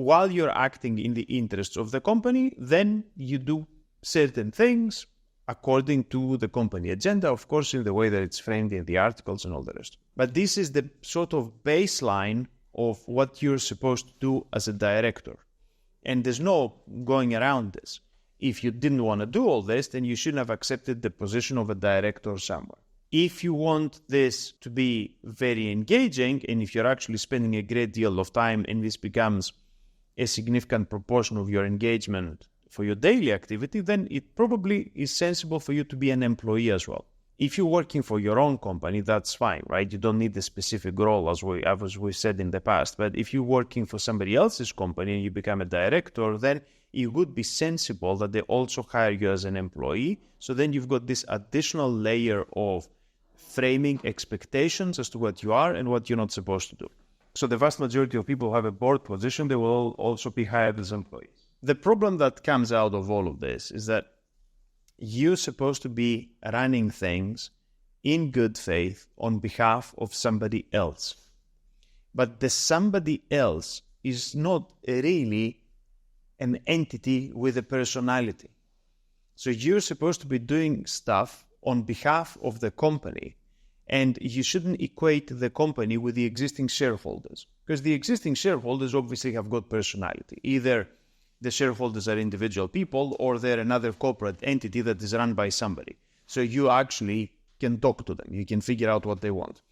while you're acting in the interests of the company, then you do certain things according to the company agenda, of course, in the way that it's framed in the articles and all the rest. But this is the sort of baseline of what you're supposed to do as a director. And there's no going around this. If you didn't want to do all this, then you shouldn't have accepted the position of a director somewhere. If you want this to be very engaging, and if you're actually spending a great deal of time and this becomes a significant proportion of your engagement for your daily activity, then it probably is sensible for you to be an employee as well. If you're working for your own company, that's fine, right? You don't need the specific role as we said in the past. But if you're working for somebody else's company and you become a director, then it would be sensible that they also hire you as an employee. So then you've got this additional layer of framing expectations as to what you are and what you're not supposed to do. So the vast majority of people who have a board position, they will also be hired as employees. The problem that comes out of all of this is that you're supposed to be running things in good faith on behalf of somebody else. But the somebody else is not really an entity with a personality. So you're supposed to be doing stuff on behalf of the company, and you shouldn't equate the company with the existing shareholders, because the existing shareholders obviously have got personality. Either the shareholders are individual people or they're another corporate entity that is run by somebody. So you actually can talk to them. You can figure out what they want.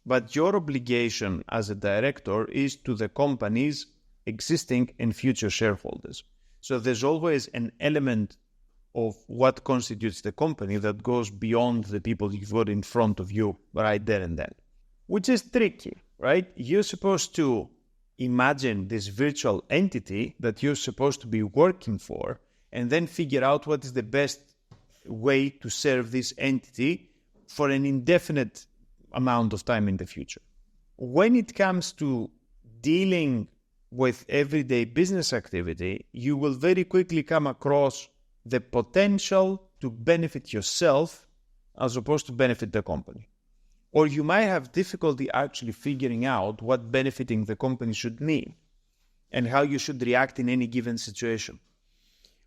But your obligation as a director is to the company's existing and future shareholders. So there's always an element of what constitutes the company that goes beyond the people you've got in front of you right there and then, which is tricky, right? You're supposed to imagine this virtual entity that you're supposed to be working for and then figure out what is the best way to serve this entity for an indefinite amount of time in the future. When it comes to dealing with everyday business activity, you will very quickly come across the potential to benefit yourself as opposed to benefit the company. Or you might have difficulty actually figuring out what benefiting the company should mean and how you should react in any given situation.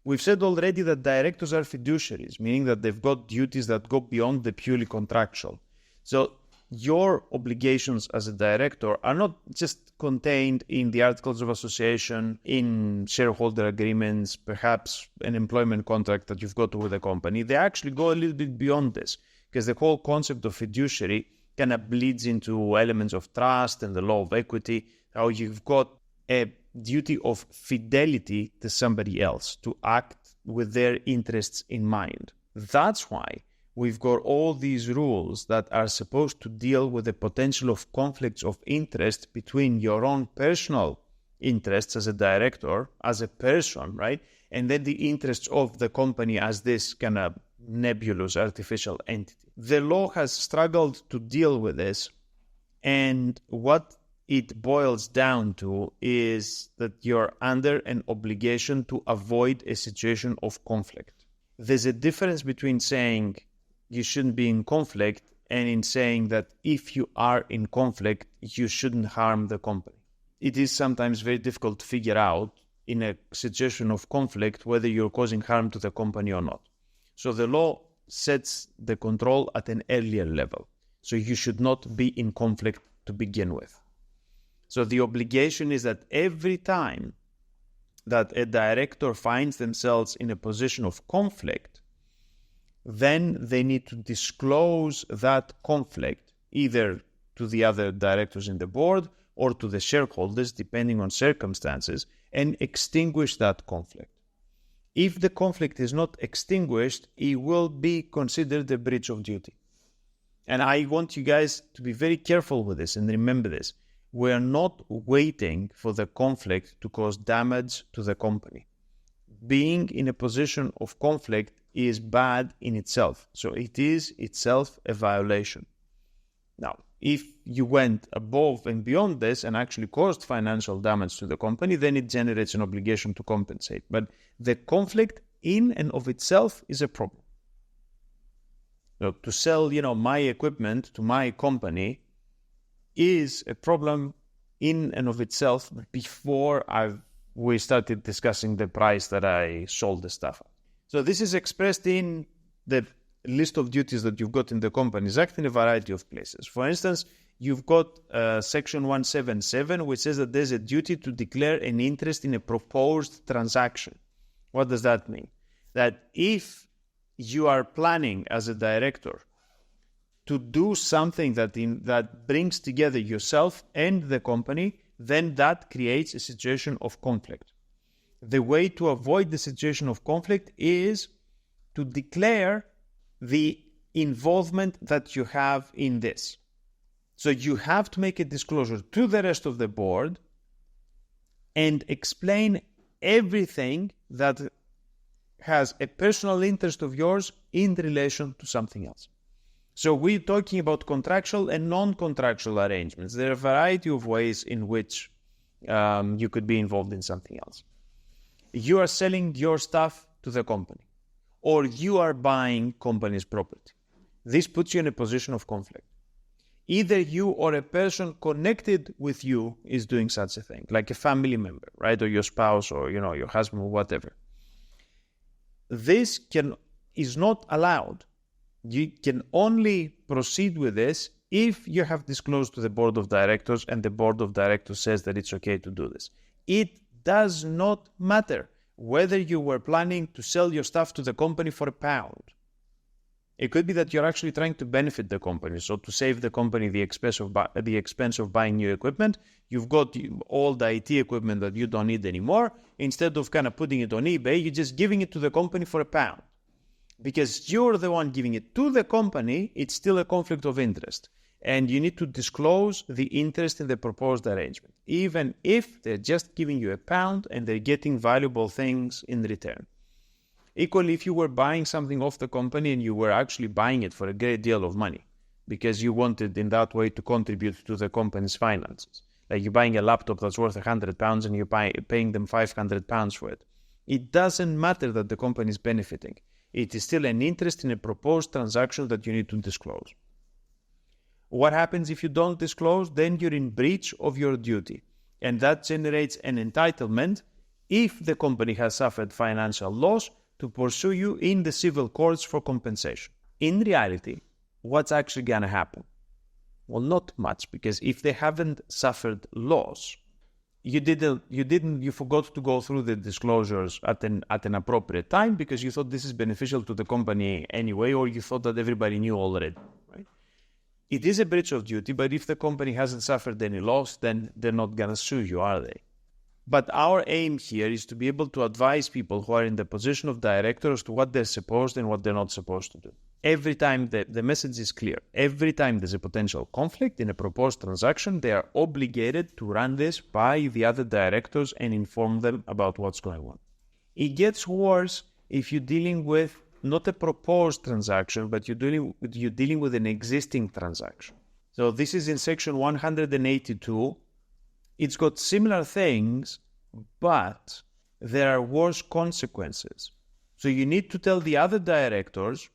We've said already that directors are fiduciaries, meaning that they've got duties that go beyond the purely contractual. So your obligations as a director are not just contained in the articles of association, in shareholder agreements, perhaps an employment contract that you've got with the company. They actually go a little bit beyond this, because the whole concept of fiduciary kind of bleeds into elements of trust and the law of equity, how you've got a duty of fidelity to somebody else, to act with their interests in mind. That's why we've got all these rules that are supposed to deal with the potential of conflicts of interest between your own personal interests as a director, as a person, right? And then the interests of the company as this kind of nebulous artificial entity. The law has struggled to deal with this, and what it boils down to is that you're under an obligation to avoid a situation of conflict. There's a difference between saying you shouldn't be in conflict and in saying that if you are in conflict, you shouldn't harm the company. It is sometimes very difficult to figure out in a situation of conflict whether you're causing harm to the company or not. So the law sets the control at an earlier level. So you should not be in conflict to begin with. So the obligation is that every time that a director finds themselves in a position of conflict, then they need to disclose that conflict either to the other directors in the board or to the shareholders, depending on circumstances, and extinguish that conflict. If the conflict is not extinguished, it will be considered a breach of duty. And I want you guys to be very careful with this and remember this. We're not waiting for the conflict to cause damage to the company. Being in a position of conflict is bad in itself. So it is itself a violation. Now, if you went above and beyond this and actually caused financial damage to the company, then it generates an obligation to compensate. But the conflict in and of itself is a problem. So to sell, my equipment to my company is a problem in and of itself before I've we started discussing the price that I sold the stuff at. So this is expressed in the list of duties that you've got in the Companies Act in a variety of places. For instance, you've got Section 177, which says that there's a duty to declare an interest in a proposed transaction. What does that mean? That if you are planning as a director to do something that brings together yourself and the company, then that creates a situation of conflict. The way to avoid the situation of conflict is to declare the involvement that you have in this. So you have to make a disclosure to the rest of the board and explain everything that has a personal interest of yours in relation to something else. So we're talking about contractual and non-contractual arrangements. There are a variety of ways in which you could be involved in something else. You are selling your stuff to the company, or you are buying company's property. This puts you in a position of conflict. Either you or a person connected with you is doing such a thing, like a family member, right? Or your spouse, or your husband, or whatever. This is not allowed. You can only proceed with this if you have disclosed to the board of directors and the board of directors says that it's okay to do this. It does not matter whether you were planning to sell your stuff to the company for £1. It could be that you're actually trying to benefit the company. So to save the company the expense of buying new equipment, you've got all the IT equipment that you don't need anymore. Instead of kind of putting it on eBay, you're just giving it to the company for £1. Because you're the one giving it to the company, it's still a conflict of interest. And you need to disclose the interest in the proposed arrangement, even if they're just giving you £1 and they're getting valuable things in return. Equally, if you were buying something off the company and you were actually buying it for a great deal of money because you wanted in that way to contribute to the company's finances, like you're buying a laptop that's worth £100 and you're paying them £500 for it, it doesn't matter that the company is benefiting. It is still an interest in a proposed transaction that you need to disclose. What happens if you don't disclose? Then you're in breach of your duty. And that generates an entitlement, if the company has suffered financial loss, to pursue you in the civil courts for compensation. In reality, what's actually going to happen? Well, not much, because if they haven't suffered loss, you forgot to go through the disclosures at an appropriate time because you thought this is beneficial to the company anyway, or you thought that everybody knew already, right? It is a breach of duty, but if the company hasn't suffered any loss, then they're not going to sue you, are they? But our aim here is to be able to advise people who are in the position of directors to what they're supposed and what they're not supposed to do. Every time the message is clear, every time there's a potential conflict in a proposed transaction, they are obligated to run this by the other directors and inform them about what's going on. It gets worse if you're dealing with not a proposed transaction, but you're dealing with an existing transaction. So this is in section 182. It's got similar things, but there are worse consequences. So you need to tell the other directors,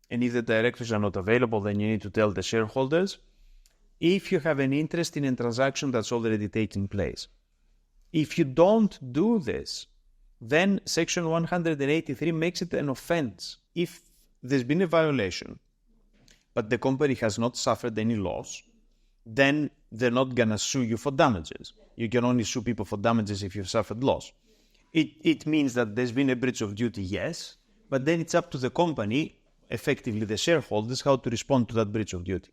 and if the directors are not available, then you need to tell the shareholders, if you have an interest in a transaction that's already taking place. If you don't do this, then section 183 makes it an offense. If there's been a violation, but the company has not suffered any loss, then they're not going to sue you for damages. You can only sue people for damages if you've suffered loss. It means that there's been a breach of duty, yes, but then it's up to the company, effectively the shareholders, how to respond to that breach of duty.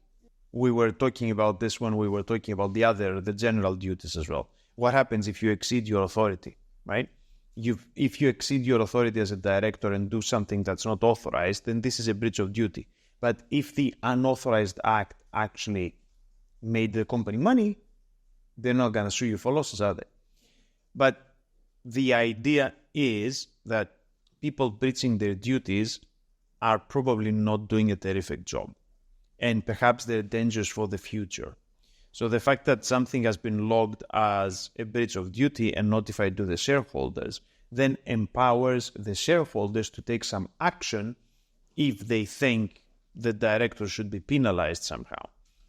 We were talking about this when we were talking about the general duties as well. What happens if you exceed your authority, right? If you exceed your authority as a director and do something that's not authorized, then this is a breach of duty. But if the unauthorized act actually made the company money, they're not going to sue you for losses, are they? But the idea is that people breaching their duties are probably not doing a terrific job. And perhaps they're dangerous for the future. So the fact that something has been logged as a breach of duty and notified to the shareholders then empowers the shareholders to take some action if they think the directors should be penalized somehow.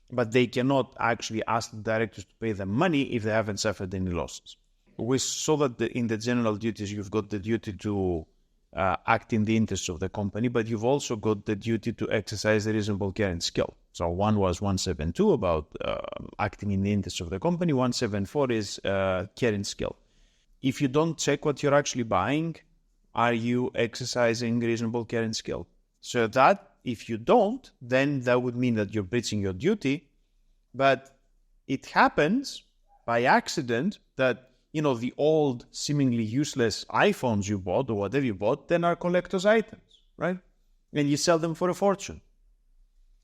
But they cannot actually ask the directors to pay them money if they haven't suffered any losses. we saw that in the general duties, you've got the duty to act in the interests of the company, but you've also got the duty to exercise the reasonable care and skill. So one was 172 about acting in the interests of the company. 174 is care and skill. If you don't check what you're actually buying, are you exercising reasonable care and skill? So that if you don't, then that would mean that you're breaching your duty. But it happens by accident that the old, seemingly useless iPhones you bought or whatever you bought, then are collector's items, right? And you sell them for a fortune.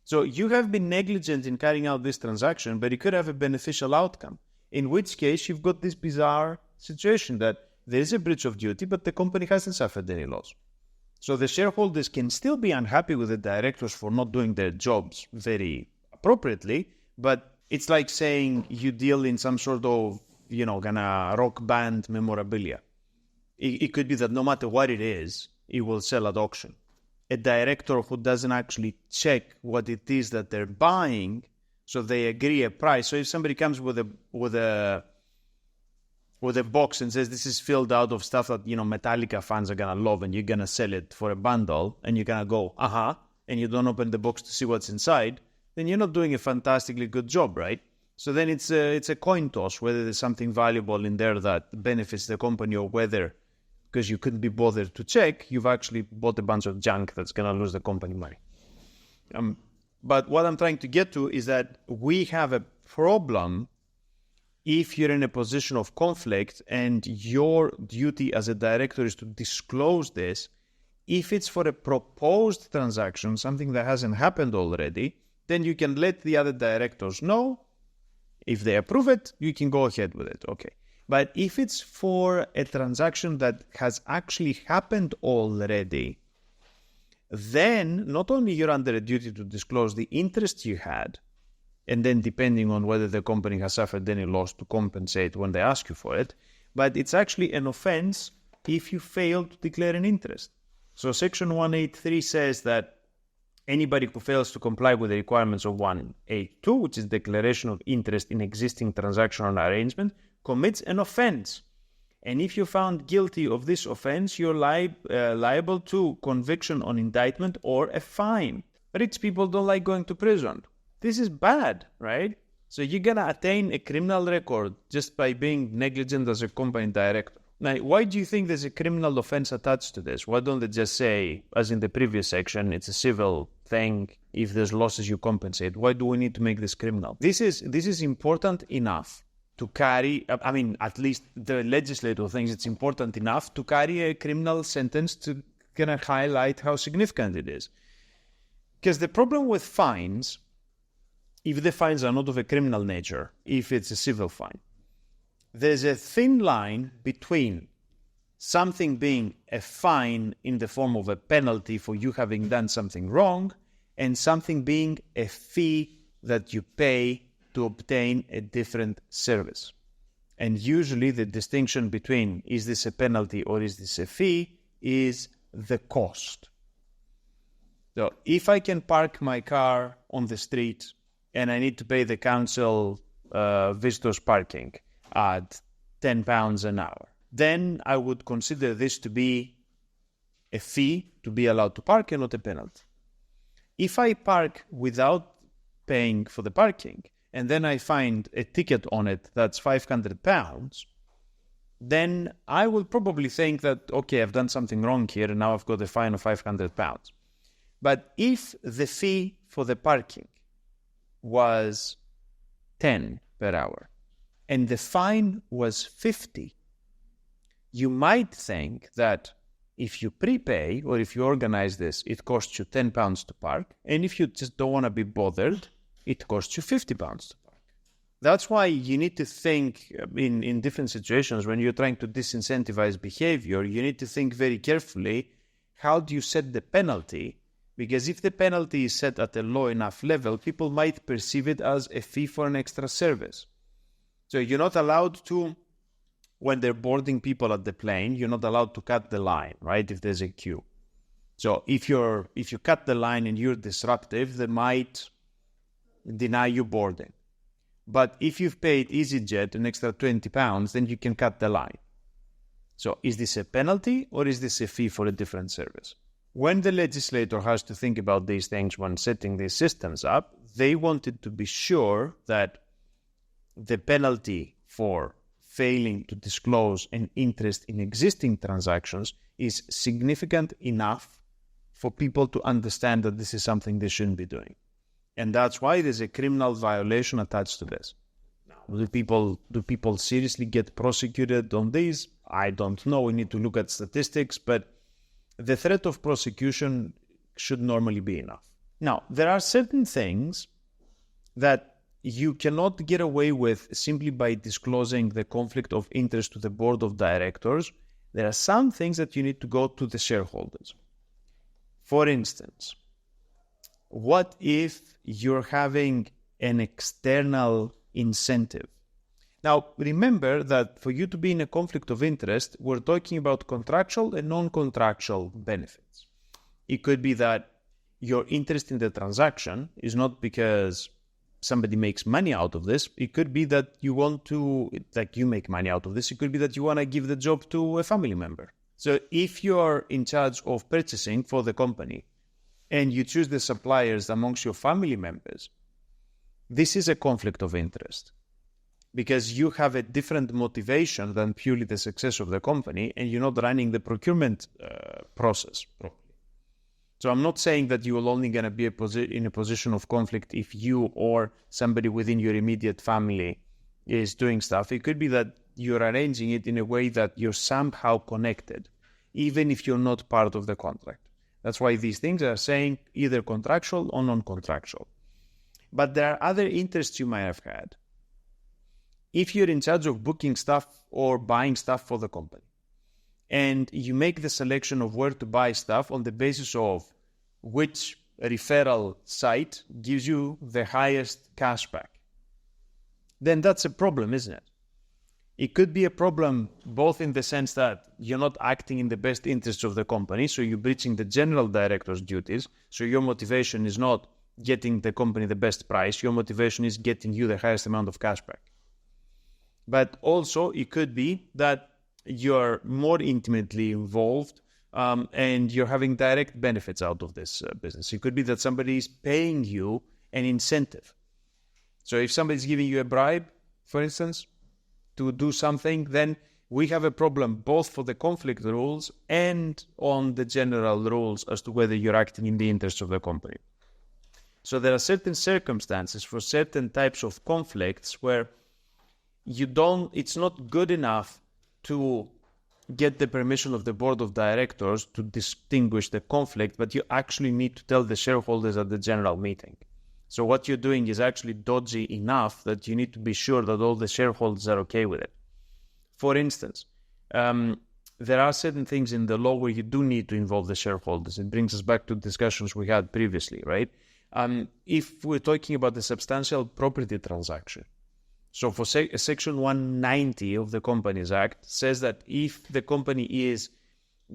So you have been negligent in carrying out this transaction, but it could have a beneficial outcome, in which case you've got this bizarre situation that there is a breach of duty, but the company hasn't suffered any loss. So the shareholders can still be unhappy with the directors for not doing their jobs very appropriately, but it's like saying you deal in some sort of kind of rock band memorabilia. It could be that no matter what it is, it will sell at auction. A director who doesn't actually check what it is that they're buying, so they agree a price. So if somebody comes with a box and says this is filled out of stuff that Metallica fans are gonna love, and you're gonna sell it for a bundle, and you're gonna go and you don't open the box to see what's inside, then you're not doing a fantastically good job, right? So then it's a coin toss whether there's something valuable in there that benefits the company, or whether, because you couldn't be bothered to check, you've actually bought a bunch of junk that's going to lose the company money. But what I'm trying to get to is that we have a problem if you're in a position of conflict and your duty as a director is to disclose this. If it's for a proposed transaction, something that hasn't happened already, then you can let the other directors know. If they approve it, you can go ahead with it. Okay. But if it's for a transaction that has actually happened already, then not only you're under a duty to disclose the interest you had, and then depending on whether the company has suffered any loss, to compensate when they ask you for it, but it's actually an offense if you fail to declare an interest. So Section 183 says that anybody who fails to comply with the requirements of 182, which is declaration of interest in existing transaction or arrangement, commits an offense. And if you're found guilty of this offense, you're liable to conviction on indictment or a fine. Rich people don't like going to prison. This is bad, right? So you're going to attain a criminal record just by being negligent as a company director. Now, why do you think there's a criminal offense attached to this? Why don't they just say, as in the previous section, it's a civil thing. If there's losses, you compensate. Why do we need to make this criminal? This is important enough to carry, at least the legislator thinks it's important enough to carry a criminal sentence to kind of highlight how significant it is. Because the problem with fines, if the fines are not of a criminal nature, if it's a civil fine, there's a thin line between something being a fine in the form of a penalty for you having done something wrong and something being a fee that you pay to obtain a different service. And usually the distinction between is this a penalty or is this a fee is the cost. So if I can park my car on the street and I need to pay the council visitors parking at £10 an hour, then I would consider this to be a fee to be allowed to park and not a penalty. If I park without paying for the parking and then I find a ticket on it that's £500, then I will probably think that, okay, I've done something wrong here and now I've got a fine of £500. But if the fee for the parking was 10 per hour and the fine was 50, you might think that if you prepay or if you organize this, it costs you £10 to park. And if you just don't want to be bothered, it costs you £50 to park. That's why you need to think in different situations when you're trying to disincentivize behavior, you need to think very carefully, how do you set the penalty? Because if the penalty is set at a low enough level, people might perceive it as a fee for an extra service. So you're not allowed to, when they're boarding people at the plane, you're not allowed to cut the line, right? If there's a queue. So if you cut the line and you're disruptive, they might deny you boarding. But if you've paid EasyJet an extra £20, then you can cut the line. So is this a penalty or is this a fee for a different service? When the legislator has to think about these things when setting these systems up, they wanted to be sure that the penalty for failing to disclose an interest in existing transactions is significant enough for people to understand that this is something they shouldn't be doing. And that's why there's a criminal violation attached to this. Now, do people seriously get prosecuted on these? I don't know. We need to look at statistics, but the threat of prosecution should normally be enough. Now, there are certain things that you cannot get away with simply by disclosing the conflict of interest to the board of directors. There are some things that you need to go to the shareholders. For instance, what if you're having an external incentive? Now, remember that for you to be in a conflict of interest, we're talking about contractual and non-contractual benefits. It could be that your interest in the transaction is not because somebody makes money out of this. It could be that you want to, like you make money out of this. It could be that you want to give the job to a family member. So if you're in charge of purchasing for the company and you choose the suppliers amongst your family members, this is a conflict of interest because you have a different motivation than purely the success of the company and you're not running the procurement process properly. So I'm not saying that you're only going to be in a position of conflict if you or somebody within your immediate family is doing stuff. It could be that you're arranging it in a way that you're somehow connected, even if you're not part of the contract. That's why these things are saying either contractual or non-contractual. But there are other interests you might have had. If you're in charge of booking stuff or buying stuff for the company, and you make the selection of where to buy stuff on the basis of which referral site gives you the highest cashback, then that's a problem, isn't it? It could be a problem both in the sense that you're not acting in the best interests of the company, so you're breaching the general director's duties, so your motivation is not getting the company the best price, your motivation is getting you the highest amount of cashback. But also it could be that you're more intimately involved and you're having direct benefits out of this business. It could be that somebody is paying you an incentive. So if somebody's giving you a bribe, for instance, to do something, then we have a problem both for the conflict rules and on the general rules as to whether you're acting in the interest of the company. So there are certain circumstances for certain types of conflicts where it's not good enough to get the permission of the board of directors to distinguish the conflict, but you actually need to tell the shareholders at the general meeting. So what you're doing is actually dodgy enough that you need to be sure that all the shareholders are okay with it. For instance, there are certain things in the law where you do need to involve the shareholders. It brings us back to discussions we had previously, right? If we're talking about the substantial property transaction, so for Section 190 of the Companies Act says that if the company is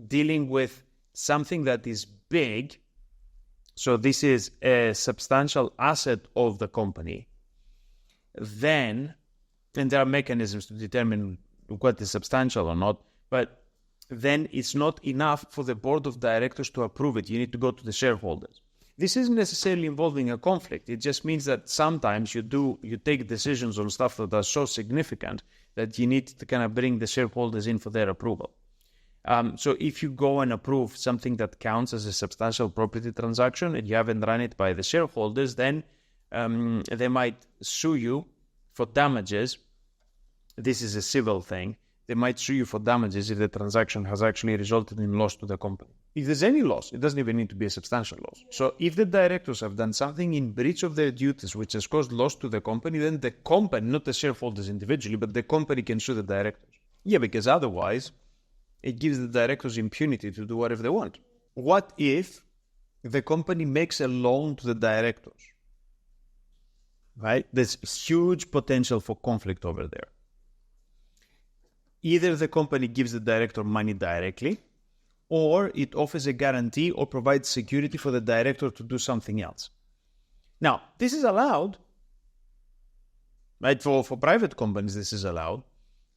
dealing with something that is big, so this is a substantial asset of the company, then, and there are mechanisms to determine what is substantial or not, but then it's not enough for the board of directors to approve it. You need to go to the shareholders. This isn't necessarily involving a conflict. It just means that sometimes you take decisions on stuff that are so significant that you need to kind of bring the shareholders in for their approval. So if you go and approve something that counts as a substantial property transaction and you haven't run it by the shareholders, then they might sue you for damages. This is a civil thing. They might sue you for damages if the transaction has actually resulted in loss to the company. If there's any loss, it doesn't even need to be a substantial loss. So if the directors have done something in breach of their duties which has caused loss to the company, then the company, not the shareholders individually, but the company can sue the directors. Yeah, because otherwise it gives the directors impunity to do whatever they want. What if the company makes a loan to the directors? Right? There's huge potential for conflict over there. Either the company gives the director money directly, or it offers a guarantee or provides security for the director to do something else. Now, this is allowed Right? For private companies, this is allowed,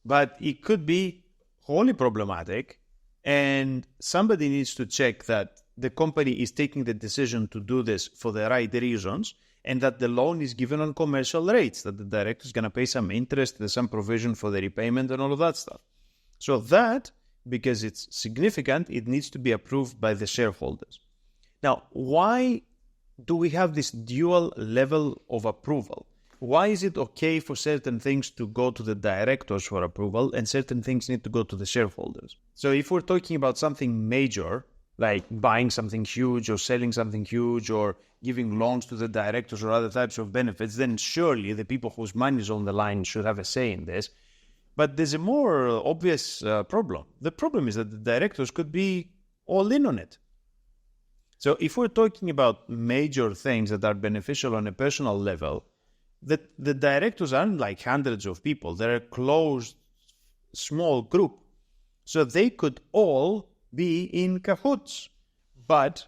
but it could be wholly problematic, and somebody needs to check that the company is taking the decision to do this for the right reasons, and that the loan is given on commercial rates, that the director is going to pay some interest, there's some provision for the repayment and all of that stuff. So that, because it's significant, it needs to be approved by the shareholders. Now, why do we have this dual level of approval? Why is it okay for certain things to go to the directors for approval and certain things need to go to the shareholders? So if we're talking about something major, like buying something huge or selling something huge or giving loans to the directors or other types of benefits, then surely the people whose money is on the line should have a say in this. But there's a more obvious problem. The problem is that the directors could be all in on it. So if we're talking about major things that are beneficial on a personal level, the directors aren't like hundreds of people. They're a closed, small group. So they could all be in cahoots. But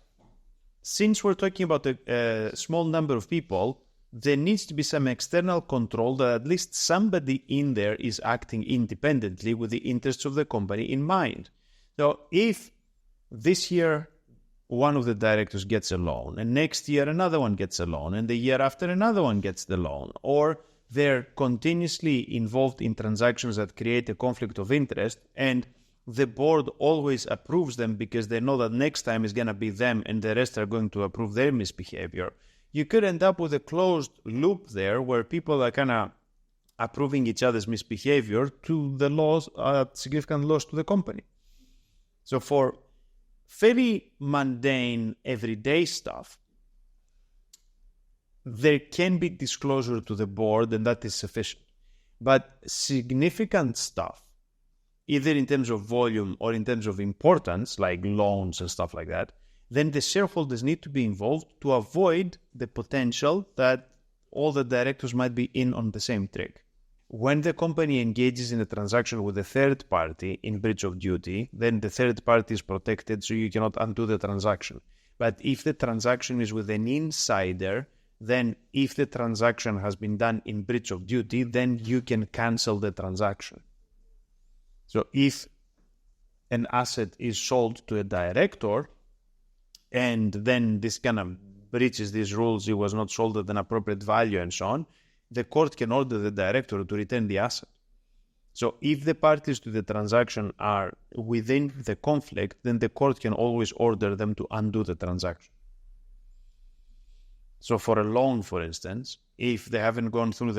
since we're talking about a small number of people, there needs to be some external control that at least somebody in there is acting independently with the interests of the company in mind. So if this year one of the directors gets a loan, and next year another one gets a loan, and the year after another one gets the loan, or they're continuously involved in transactions that create a conflict of interest, and the board always approves them because they know that next time is going to be them and the rest are going to approve their misbehavior, you could end up with a closed loop there where people are kind of approving each other's misbehavior to the loss, significant loss to the company. So for very mundane, everyday stuff, there can be disclosure to the board, and that is sufficient. But significant stuff, either in terms of volume or in terms of importance, like loans and stuff like that, then the shareholders need to be involved to avoid the potential that all the directors might be in on the same trick. When the company engages in a transaction with a third party in breach of duty, then the third party is protected, so you cannot undo the transaction. But if the transaction is with an insider, then if the transaction has been done in breach of duty, then you can cancel the transaction. So if an asset is sold to a director, and then this kind of breaches these rules, it was not sold at an appropriate value and so on, the court can order the director to return the asset. So if the parties to the transaction are within the conflict, then the court can always order them to undo the transaction. So for a loan, for instance, if they haven't gone through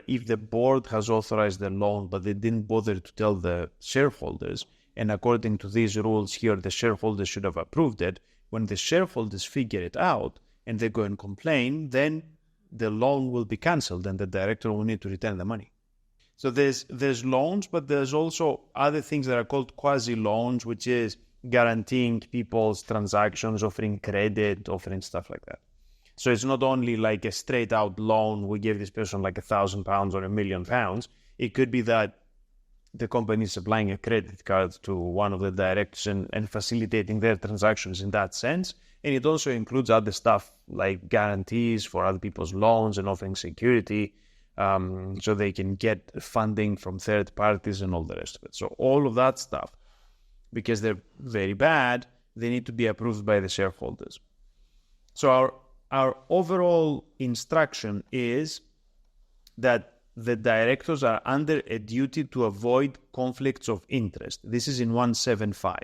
if the board has authorized the loan, but they didn't bother to tell the shareholders, and according to these rules here, the shareholders should have approved it, when the shareholders figure it out and they go and complain, then the loan will be cancelled and the director will need to return the money. So there's loans, but there's also other things that are called quasi-loans, which is guaranteeing people's transactions, offering credit, offering stuff like that. So it's not only like a straight out loan, we give this person like £1,000 or £1 million. It could be that the company is supplying a credit card to one of the directors and facilitating their transactions in that sense. And it also includes other stuff like guarantees for other people's loans and offering security, so they can get funding from third parties and all the rest of it. So all of that stuff, because they're very bad, they need to be approved by the shareholders. So our overall instruction is that the directors are under a duty to avoid conflicts of interest. This is in 175.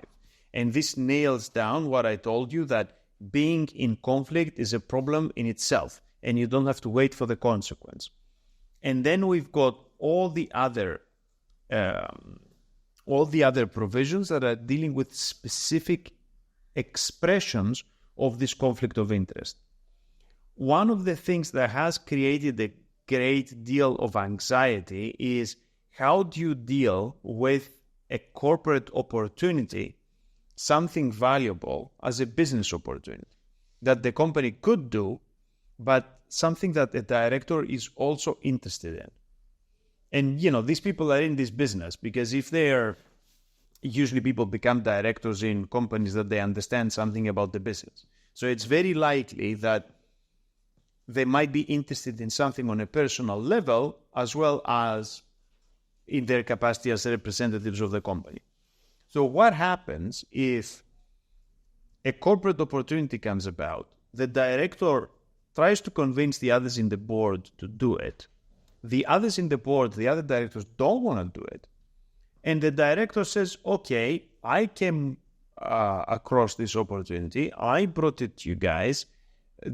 And this nails down what I told you, that being in conflict is a problem in itself, and you don't have to wait for the consequence. And then we've got all the other provisions that are dealing with specific expressions of this conflict of interest. One of the things that has created a great deal of anxiety is how do you deal with a corporate opportunity, something valuable as a business opportunity that the company could do, but something that a director is also interested in. And, these people are in this business because usually people become directors in companies that they understand something about the business. So it's very likely that they might be interested in something on a personal level as well as in their capacity as representatives of the company. So what happens if a corporate opportunity comes about? The director tries to convince the others in the board to do it. The others in the board, the other directors, don't want to do it. And the director says, okay, I came across this opportunity. I brought it to you guys.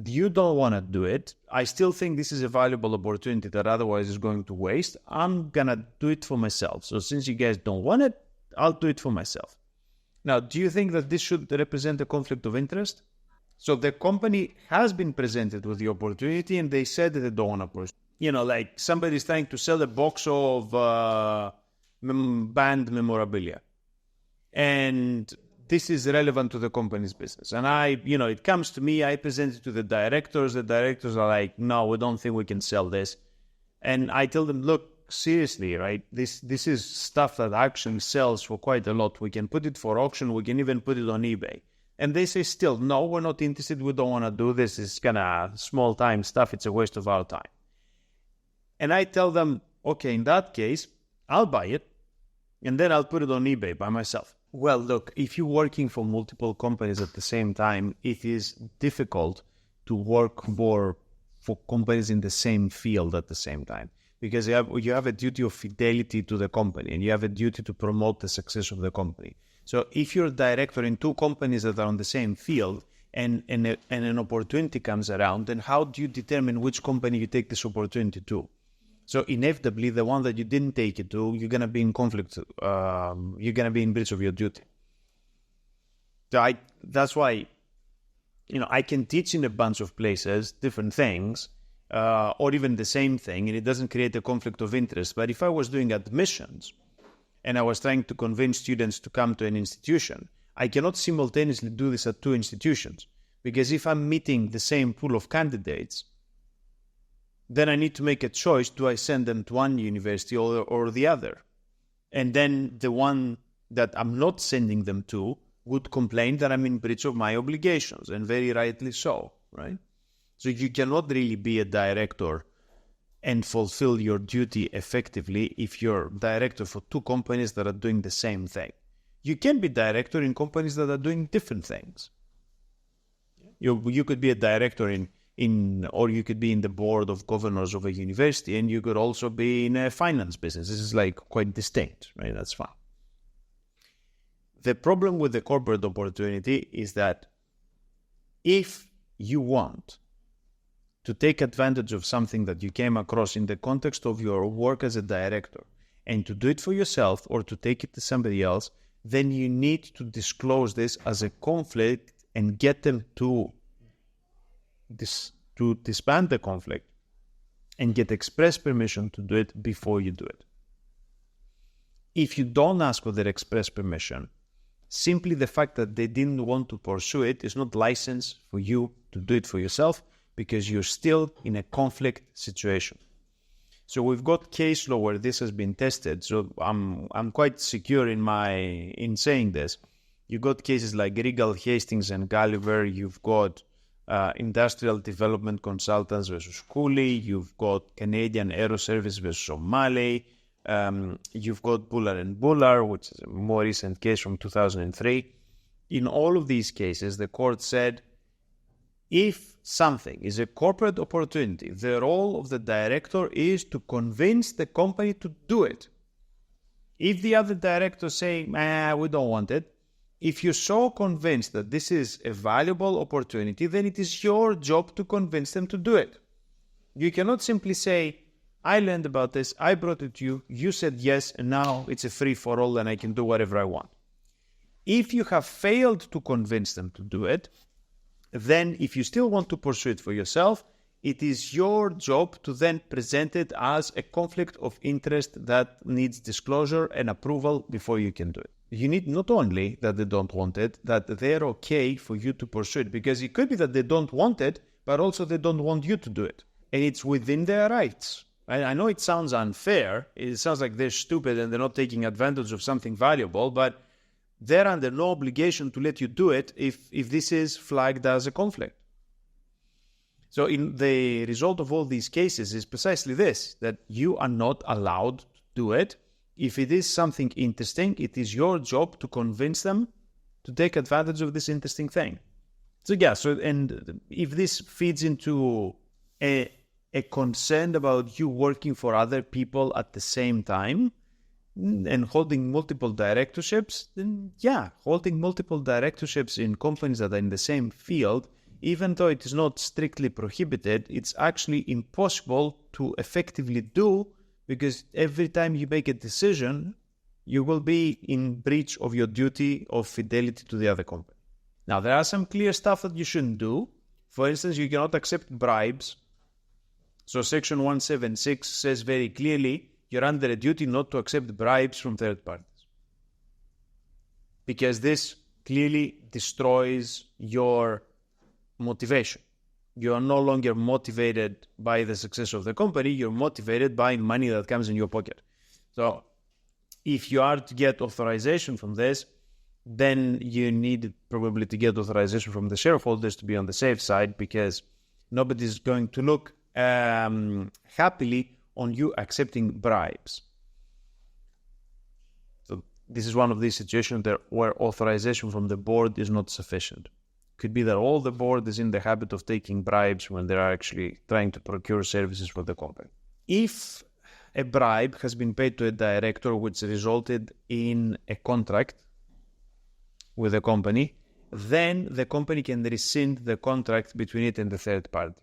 You don't want to do it. I still think this is a valuable opportunity that otherwise is going to waste. I'm going to do it for myself. So since you guys don't want it, I'll do it for myself. Now, do you think that this should represent a conflict of interest? So the company has been presented with the opportunity and they said that they don't want to pursue. Like somebody's trying to sell a box of band memorabilia. And this is relevant to the company's business. And it comes to me, I present it to the directors. The directors are like, no, we don't think we can sell this. And I tell them, look, seriously, right? This is stuff that actually sells for quite a lot. We can put it for auction. We can even put it on eBay. And they say still, no, we're not interested. We don't want to do this. It's kind of small time stuff. It's a waste of our time. And I tell them, okay, in that case, I'll buy it. And then I'll put it on eBay by myself. Well, look, if you're working for multiple companies at the same time, it is difficult to work for companies in the same field at the same time. Because you have a duty of fidelity to the company and you have a duty to promote the success of the company. So if you're a director in two companies that are on the same field and an opportunity comes around, then how do you determine which company you take this opportunity to? So inevitably, the one that you didn't take it to, you're going to be in conflict. You're going to be in breach of your duty. So that's why, I can teach in a bunch of places different things, or even the same thing, and it doesn't create a conflict of interest. But if I was doing admissions and I was trying to convince students to come to an institution, I cannot simultaneously do this at two institutions. Because if I'm meeting the same pool of candidates, then I need to make a choice. Do I send them to one university or the other? And then the one that I'm not sending them to would complain that I'm in breach of my obligations, and very rightly so, right? So you cannot really be a director and fulfill your duty effectively if you're director for two companies that are doing the same thing. You can be director in companies that are doing different things. You could be a director or you could be in the board of governors of a university, and you could also be in a finance business. This is like quite distinct, right? That's fine. The problem with the corporate opportunity is that if you want to take advantage of something that you came across in the context of your work as a director and to do it for yourself or to take it to somebody else, then you need to disclose this as a conflict and get them to disband the conflict and get express permission to do it before you do it. If you don't ask for their express permission, simply the fact that they didn't want to pursue it is not license for you to do it for yourself, because you're still in a conflict situation. So we've got case law where this has been tested. So I'm quite secure in saying this. You've got cases like Regal, Hastings, and Gulliver. You've got Industrial Development Consultants versus Cooley. You've got Canadian Aeroservice versus O'Malley. You've got Buller and Buller, which is a more recent case from 2003. In all of these cases, the court said, if something is a corporate opportunity, the role of the director is to convince the company to do it. If the other directors say, we don't want it, if you're so convinced that this is a valuable opportunity, then it is your job to convince them to do it. You cannot simply say, I learned about this, I brought it to you, you said yes, and now it's a free-for-all and I can do whatever I want. If you have failed to convince them to do it, then if you still want to pursue it for yourself, it is your job to then present it as a conflict of interest that needs disclosure and approval before you can do it. You need not only that they don't want it, that they're okay for you to pursue it, because it could be that they don't want it, but also they don't want you to do it. And it's within their rights. I know it sounds unfair. It sounds like they're stupid and they're not taking advantage of something valuable, but they're under no obligation to let you do it if this is flagged as a conflict. So in the result of all these cases is precisely this, that you are not allowed to do it. If it is something interesting, it is your job to convince them to take advantage of this interesting thing. So yeah, and if this feeds into a concern about you working for other people at the same time and holding multiple directorships, then yeah, holding multiple directorships in companies that are in the same field, even though it is not strictly prohibited, it's actually impossible to effectively do, because every time you make a decision, you will be in breach of your duty of fidelity to the other company. Now, there are some clear stuff that you shouldn't do. For instance, you cannot accept bribes. So Section 176 says very clearly, you're under a duty not to accept bribes from third parties, because this clearly destroys your motivation. You are no longer motivated by the success of the company, you're motivated by money that comes in your pocket. So if you are to get authorization from this, then you need probably to get authorization from the shareholders to be on the safe side, because nobody's going to look happily on you accepting bribes. So this is one of these situations where authorization from the board is not sufficient. Could be that all the board is in the habit of taking bribes when they are actually trying to procure services for the company. If a bribe has been paid to a director which resulted in a contract with the company, then the company can rescind the contract between it and the third party.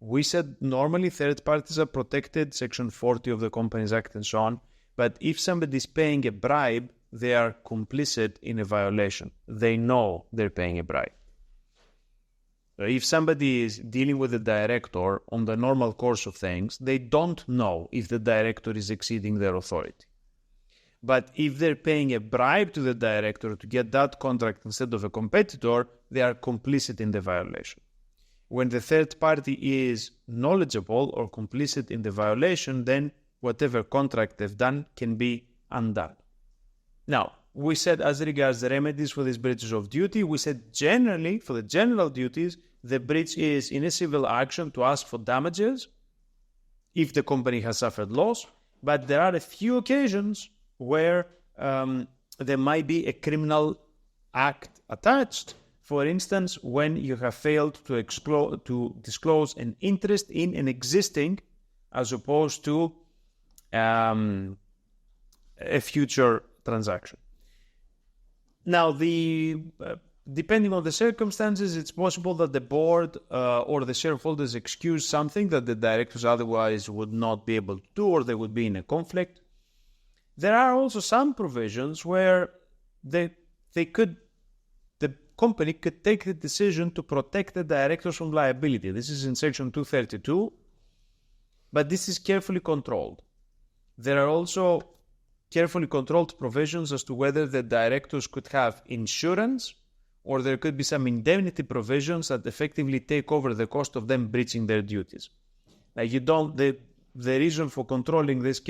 We said normally third parties are protected, Section 40 of the Companies Act and so on, but if somebody is paying a bribe, they are complicit in a violation. They know they're paying a bribe. If somebody is dealing with the director on the normal course of things, they don't know if the director is exceeding their authority. But if they're paying a bribe to the director to get that contract instead of a competitor, they are complicit in the violation. When the third party is knowledgeable or complicit in the violation, then whatever contract they've done can be undone. Now, we said as regards the remedies for these breaches of duty, we said generally, for the general duties, the breach is in a civil action to ask for damages if the company has suffered loss, but there are a few occasions where there might be a criminal act attached. For instance, when you have failed to disclose an interest in an existing as opposed to a future transaction. Now, depending on the circumstances, it's possible that the board or the shareholders excuse something that the directors otherwise would not be able to do, or they would be in a conflict. There are also some provisions where the company could take the decision to protect the directors from liability. This is in Section 232, but this is carefully controlled. There are also carefully controlled provisions as to whether the directors could have insurance, or there could be some indemnity provisions that effectively take over the cost of them breaching their duties. Now, the reason for controlling this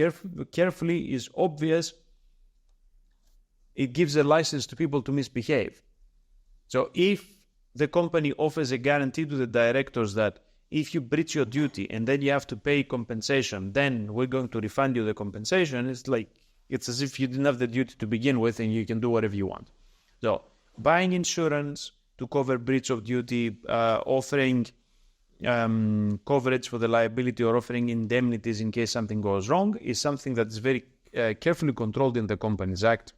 carefully is obvious. It gives a license to people to misbehave. So if the company offers a guarantee to the directors that if you breach your duty and then you have to pay compensation, then we're going to refund you the compensation, it's as if you didn't have the duty to begin with and you can do whatever you want. So buying insurance to cover breach of duty, offering coverage for the liability, or offering indemnities in case something goes wrong is something that is very carefully controlled in the Companies Act,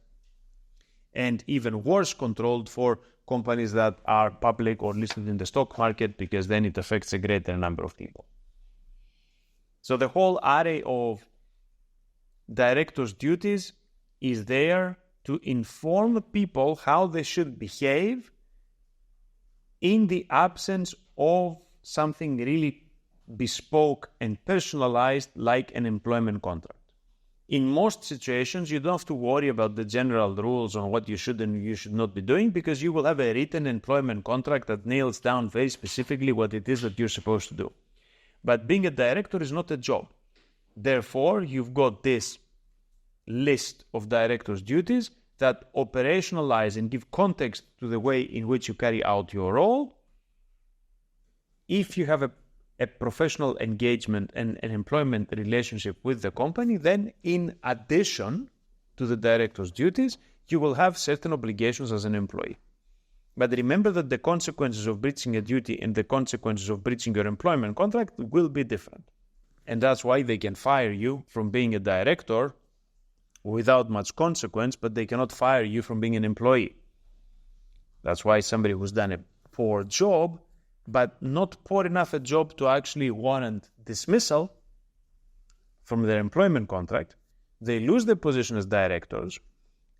and even worse controlled for companies that are public or listed in the stock market, because then it affects a greater number of people. So the whole array of directors' duties is there to inform people how they should behave in the absence of something really bespoke and personalized like an employment contract. In most situations, you don't have to worry about the general rules on what you should and you should not be doing, because you will have a written employment contract that nails down very specifically what it is that you're supposed to do. But being a director is not a job. Therefore, you've got this list of directors' duties that operationalize and give context to the way in which you carry out your role. If you have a professional engagement and an employment relationship with the company, then in addition to the director's duties, you will have certain obligations as an employee. But remember that the consequences of breaching a duty and the consequences of breaching your employment contract will be different. And that's why they can fire you from being a director without much consequence, but they cannot fire you from being an employee. That's why somebody who's done a poor job, but not poor enough a job to actually warrant dismissal from their employment contract, they lose their position as directors,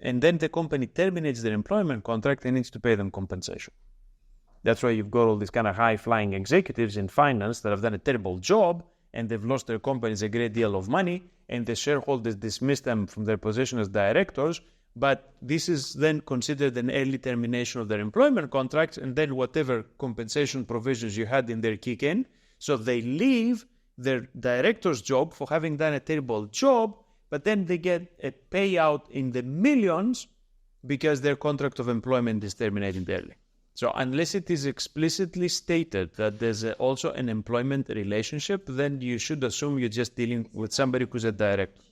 and then the company terminates their employment contract and needs to pay them compensation. That's why you've got all these kind of high-flying executives in finance that have done a terrible job, and they've lost their companies a great deal of money, and the shareholders dismiss them from their position as directors, but this is then considered an early termination of their employment contracts, and then whatever compensation provisions you had in there kick in. So they leave their director's job for having done a terrible job, but then they get a payout in the millions because their contract of employment is terminated early. So unless it is explicitly stated that there's also an employment relationship, then you should assume you're just dealing with somebody who's a director.